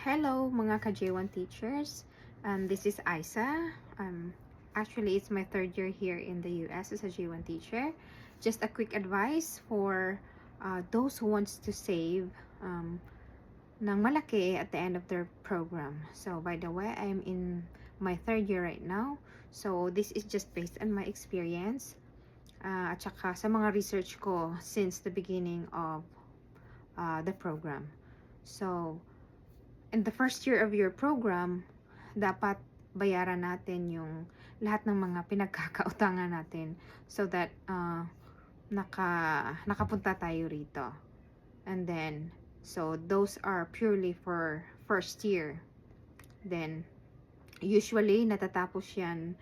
Hello mga ka-J1 teachers. This is Isa. Actually, it's my third year here in the US as a J1 teacher. Just a quick advice for those who wants to save ng malaki at the end of their program. So, by the way, I'm in my third year right now. So, this is just based on my experience. At saka sa mga research ko since the beginning of the program. So, in the first year of your program, dapat bayaran natin yung lahat ng mga pinagkakautangan natin so that nakapunta tayo rito. And then, so those are purely for first year. Then, usually natatapos yan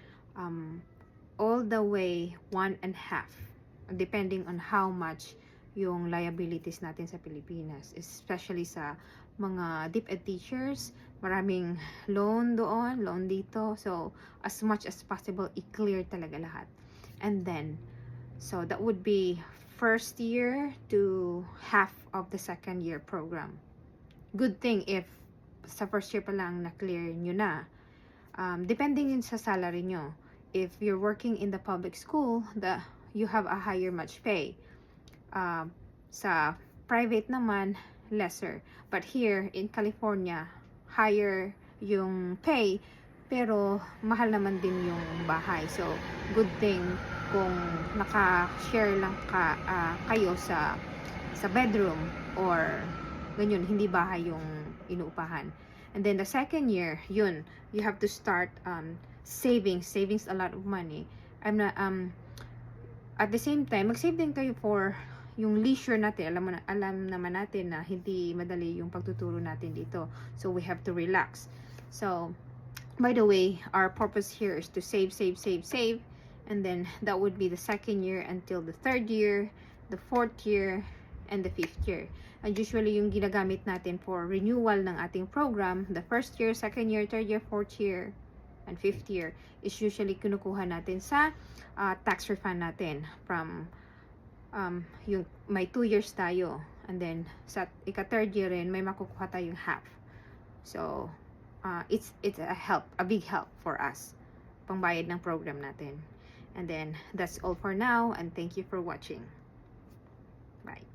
all the way 1.5, depending on how much yung liabilities natin sa Pilipinas, especially sa mga DepEd teachers. Maraming loan doon, loan dito. So, as much as possible, i-clear talaga lahat. And then, so that would be first year to half of the second year program. Good thing if sa first year pa lang na-clear nyo na. Depending yun sa salary nyo. If you're working in the public school, you have a higher much pay. Sa private naman, lesser. But here in California, higher yung pay, pero mahal naman din yung bahay. So, good thing kung naka-share lang kayo sa bedroom or ganyan, hindi bahay yung inuupahan. And then the second year, yun, you have to start savings a lot of money. At the same time, mag-save din kayo for yung leisure natin. Alam naman natin na hindi madali yung pagtuturo natin dito. So, we have to relax. So, by the way, our purpose here is to save. And then, that would be the second year until the third year, the fourth year, and the fifth year. And usually, yung ginagamit natin for renewal ng ating program, the first year, second year, third year, fourth year, and fifth year, is usually kinukuha natin sa tax refund natin from yung may 2 years tayo, and then sa ika-third year rin may makukuha tayong half. So it's a big help for us pangbayad ng program natin. And then that's all for now, and thank you for watching. Bye.